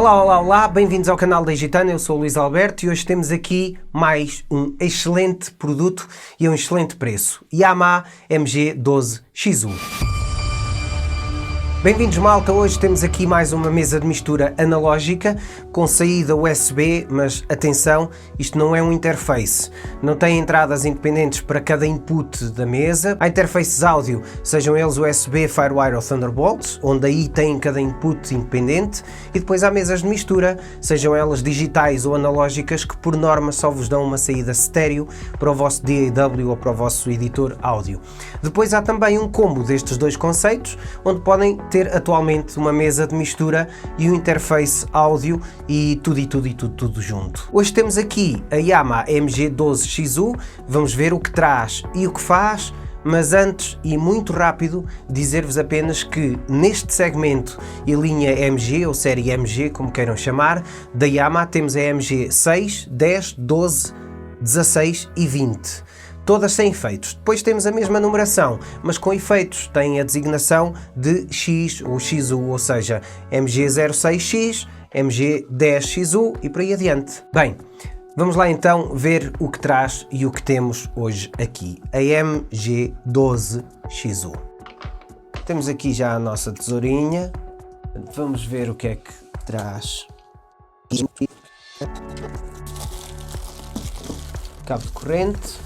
Olá, olá, olá, bem-vindos ao canal da Gitana, eu sou o Luís Alberto e hoje temos aqui mais um excelente produto e a um excelente preço, Yamaha MG12XU. Bem-vindos, malta, hoje temos aqui mais uma mesa de mistura analógica com saída USB, mas atenção, isto não é um interface, não tem entradas independentes para cada input da mesa. Há interfaces áudio, sejam eles USB, Firewire ou Thunderbolt, onde aí tem cada input independente, e depois há mesas de mistura, sejam elas digitais ou analógicas, que por norma só vos dão uma saída estéreo para o vosso DAW ou para o vosso editor áudio. Depois há também um combo destes dois conceitos, onde podem ter atualmente uma mesa de mistura e um interface áudio e tudo junto. Hoje temos aqui a Yamaha MG12XU, vamos ver o que traz e o que faz, mas antes e muito rápido dizer-vos apenas que neste segmento e linha MG ou série MG, como queiram chamar, da Yamaha temos a MG 6, 10, 12, 16 e 20. Todas sem efeitos. Depois temos a mesma numeração, mas com efeitos. Tem a designação de X ou XU, ou seja, MG06X, MG10XU e por aí adiante. Bem, vamos lá então ver o que traz e o que temos hoje aqui. A MG12XU. Temos aqui já a nossa tesourinha. Vamos ver o que é que traz. Cabo de corrente.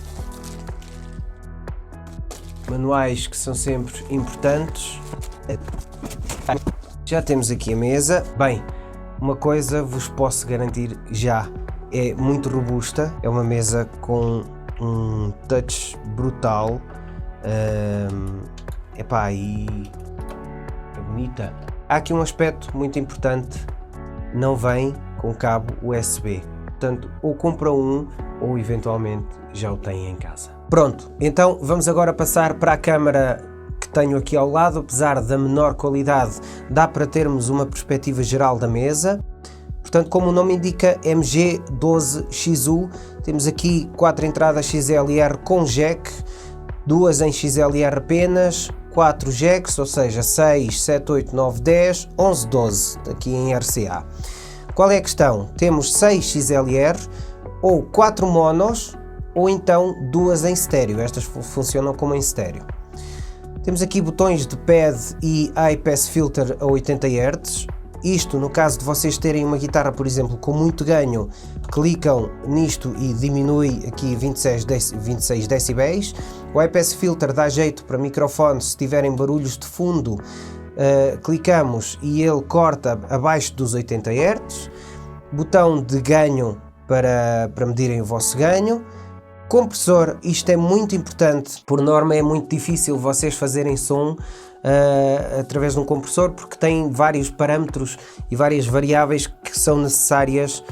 Manuais que são sempre importantes. Já temos aqui a mesa. Bem, uma coisa vos posso garantir já, é muito robusta, é uma mesa com um touch brutal, e é bonita. Há aqui um aspecto muito importante, não vem com cabo USB, portanto ou compra um ou eventualmente já o tem em casa. Pronto, então vamos agora passar para a câmara que tenho aqui ao lado. Apesar da menor qualidade, dá para termos uma perspectiva geral da mesa. Portanto, como o nome indica, MG12XU, temos aqui 4 entradas XLR com jack, 2 em XLR apenas, 4 jacks, ou seja, 6, 7, 8, 9, 10, 11, 12, aqui em RCA. Qual é a questão? Temos 6 XLR ou 4 monos, ou então 2 em estéreo, estas funcionam como em estéreo. Temos aqui botões de pad e high pass filter a 80 Hz, isto no caso de vocês terem uma guitarra, por exemplo, com muito ganho, clicam nisto e diminui aqui 26 decibéis. O high pass filter dá jeito para microfone, se tiverem barulhos de fundo, clicamos e ele corta abaixo dos 80 Hz. Botão de ganho para medirem o vosso ganho. Compressor, isto é muito importante, por norma é muito difícil vocês fazerem som através de um compressor, porque tem vários parâmetros e várias variáveis que são necessárias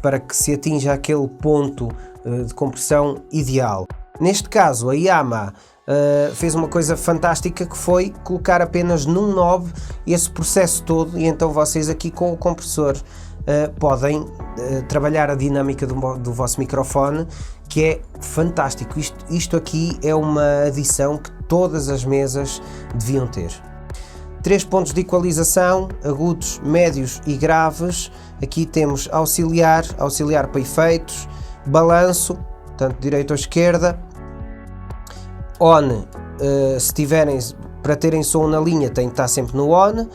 para que se atinja aquele ponto de compressão ideal. Neste caso a Yamaha fez uma coisa fantástica, que foi colocar apenas num knob esse processo todo, e então vocês aqui com o compressor podem trabalhar a dinâmica do vosso microfone, que é fantástico. Isto aqui é uma adição que todas as mesas deviam ter. 3 pontos de equalização, agudos, médios e graves. Aqui temos auxiliar para efeitos, balanço, tanto direita ou esquerda, on, se tiverem, para terem som na linha tem que estar sempre no on,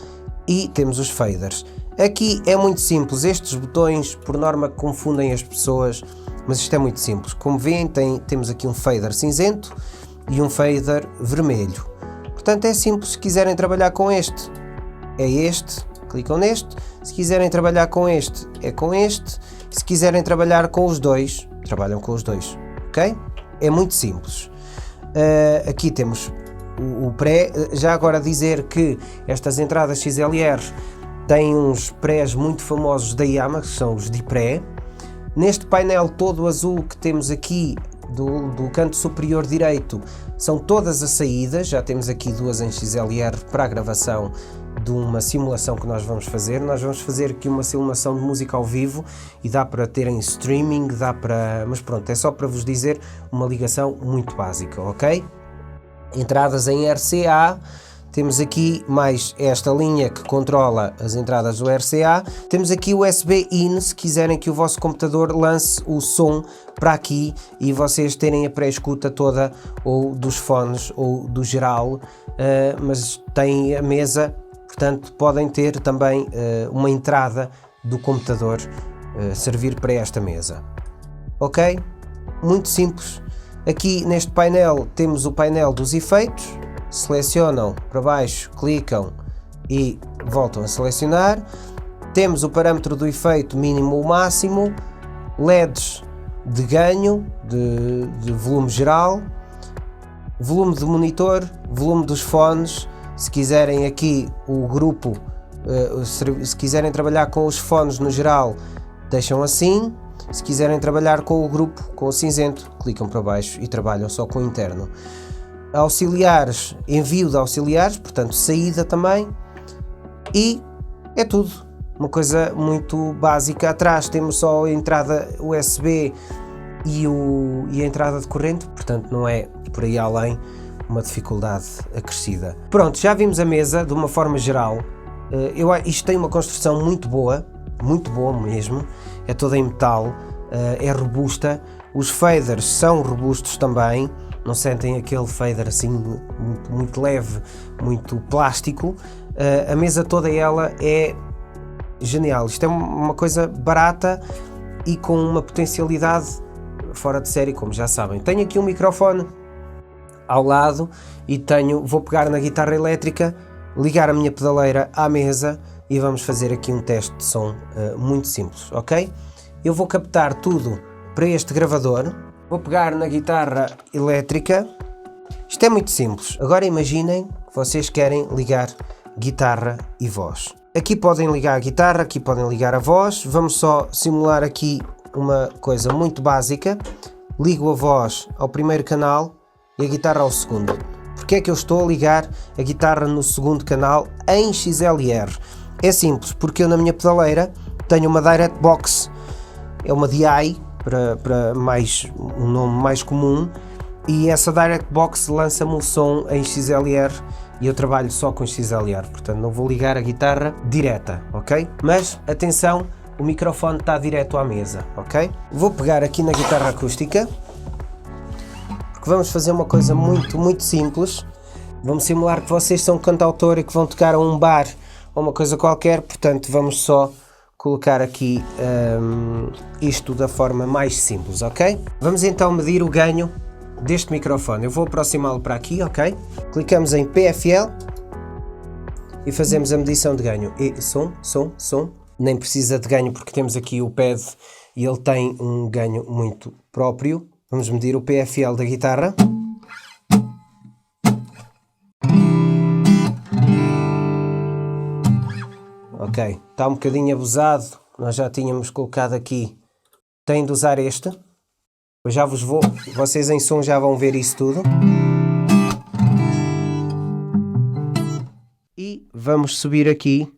e temos os faders. Aqui é muito simples, estes botões por norma confundem as pessoas, mas isto é muito simples. Como veem, temos aqui um fader cinzento e um fader vermelho. Portanto é simples, se quiserem trabalhar com este, é este, clicam neste. Se quiserem trabalhar com este, é com este. Se quiserem trabalhar com os dois, trabalham com os dois, ok? É muito simples. Aqui temos o pré. Já agora dizer que estas entradas XLR têm uns prés muito famosos da Yamaha, que são os de pré. Neste painel todo azul que temos aqui do canto superior direito, são todas as saídas. Já temos aqui 2 em XLR para a gravação de uma simulação que nós vamos fazer. Nós vamos fazer aqui uma simulação de música ao vivo e dá para ter em streaming, mas pronto, é só para vos dizer uma ligação muito básica, ok? Entradas em RCA, temos aqui mais esta linha que controla as entradas do RCA, temos aqui o USB-in, se quiserem que o vosso computador lance o som para aqui e vocês terem a pré-escuta toda ou dos fones ou do geral, mas tem a mesa, portanto podem ter também uma entrada do computador servir para esta mesa. Ok? Muito simples. Aqui neste painel temos o painel dos efeitos, selecionam para baixo, clicam e voltam a selecionar. Temos o parâmetro do efeito mínimo ou máximo, LEDs de ganho, de volume geral, volume de monitor, volume dos fones. Se quiserem aqui o grupo, se quiserem trabalhar com os fones no geral, deixam assim. Se quiserem trabalhar com o grupo, com o cinzento, clicam para baixo e trabalham só com o interno. Auxiliares, envio de auxiliares, portanto saída também, e é tudo, uma coisa muito básica. Atrás temos só a entrada USB e a entrada de corrente, portanto não é por aí além uma dificuldade acrescida. Pronto, já vimos a mesa de uma forma geral. Isto tem uma construção muito boa mesmo, é toda em metal, é robusta, os faders são robustos também, não sentem aquele fader assim muito leve, muito plástico. A mesa toda ela é genial, isto é uma coisa barata e com uma potencialidade fora de série, como já sabem. Tenho aqui um microfone ao lado e vou pegar na guitarra elétrica, ligar a minha pedaleira à mesa e vamos fazer aqui um teste de som muito simples, ok? Eu vou captar tudo para este gravador, vou pegar na guitarra elétrica, isto é muito simples. Agora imaginem que vocês querem ligar guitarra e voz. Aqui podem ligar a guitarra, aqui podem ligar a voz, vamos só simular aqui uma coisa muito básica. Ligo a voz ao primeiro canal e a guitarra ao segundo. Porque é que eu estou a ligar a guitarra no segundo canal em XLR? É simples, porque eu na minha pedaleira tenho uma Direct Box, é uma DI, para um nome mais comum, e essa Direct Box lança-me o som em XLR e eu trabalho só com XLR, portanto não vou ligar a guitarra direta, ok? Mas atenção, o microfone está direto à mesa, ok? Vou pegar aqui na guitarra acústica, porque vamos fazer uma coisa muito simples. Vamos simular que vocês são cantautor e que vão tocar a um bar ou uma coisa qualquer, portanto vamos só colocar aqui isto da forma mais simples, ok? Vamos então medir o ganho deste microfone. Eu vou aproximá-lo para aqui, ok? Clicamos em PFL e fazemos a medição de ganho. E som. Nem precisa de ganho porque temos aqui o pad e ele tem um ganho muito próprio. Vamos medir o PFL da guitarra. Ok, está um bocadinho abusado, nós já tínhamos colocado aqui, tem de usar este, eu já vocês em som já vão ver isso tudo. E vamos subir aqui,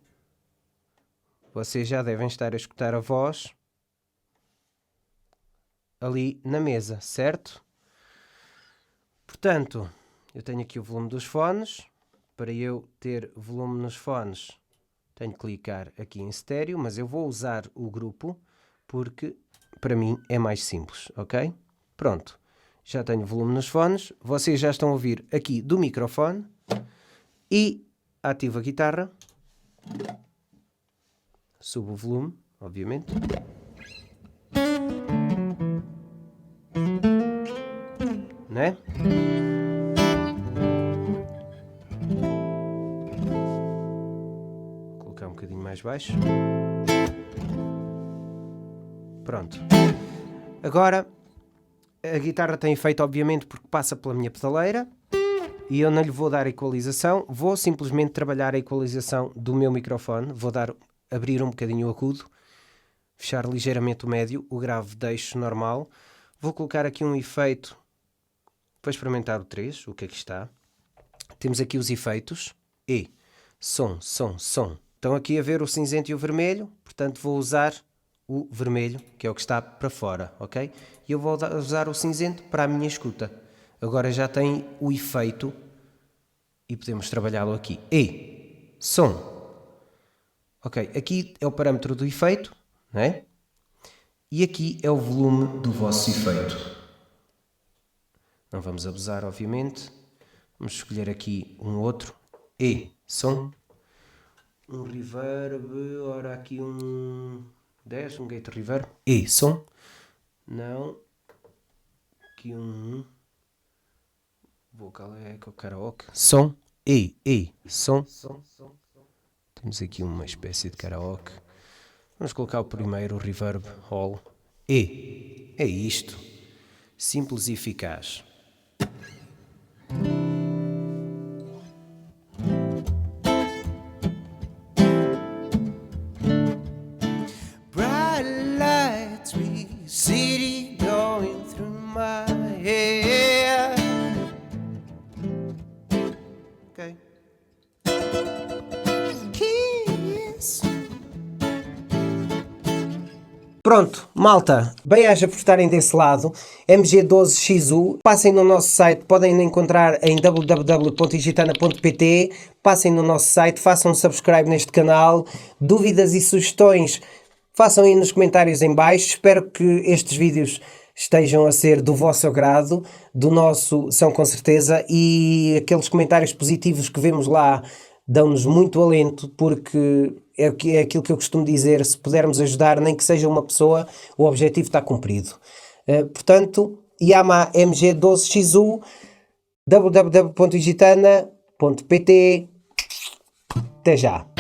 vocês já devem estar a escutar a voz ali na mesa, certo? Portanto, eu tenho aqui o volume dos fones, para eu ter volume nos fones tenho que clicar aqui em estéreo, mas eu vou usar o grupo porque para mim é mais simples, ok? Pronto, já tenho volume nos fones, vocês já estão a ouvir aqui do microfone e ativo a guitarra, subo o volume, obviamente. Né? Um bocadinho mais baixo. Pronto. Agora a guitarra tem efeito obviamente porque passa pela minha pedaleira e eu não lhe vou dar equalização, vou simplesmente trabalhar a equalização do meu microfone, abrir um bocadinho o agudo, fechar ligeiramente o médio, o grave deixo normal, vou colocar aqui um efeito, vou experimentar o 3, o que é que está. Temos aqui os efeitos e som. Estão aqui a ver o cinzento e o vermelho, portanto vou usar o vermelho, que é o que está para fora, ok? E eu vou usar o cinzento para a minha escuta. Agora já tem o efeito e podemos trabalhá-lo aqui. E, som. Ok, aqui é o parâmetro do efeito, não é? E aqui é o volume do vosso efeito. Não vamos abusar, obviamente. Vamos escolher aqui um outro. E, som. Um reverb, ora aqui um 10, um gate reverb. E, som. Não. Aqui um vocal echo, karaoke. Som. E, som. Temos aqui uma espécie de karaoke. Vamos colocar o primeiro, o reverb hall. E, é isto. Simples e eficaz. City going through my head. Okay. Kiss. Pronto, malta, bem-aja por estarem desse lado. MG12XU, passem no nosso site, podem encontrar em www.igitana.pt, passem no nosso site, façam um subscribe neste canal, dúvidas e sugestões façam aí nos comentários em baixo. Espero que estes vídeos estejam a ser do vosso agrado, do nosso são com certeza, e aqueles comentários positivos que vemos lá dão-nos muito alento, porque é aquilo que eu costumo dizer: se pudermos ajudar, nem que seja uma pessoa, o objetivo está cumprido. Portanto, Yamaha MG12XU, www.igitana.pt. Até já!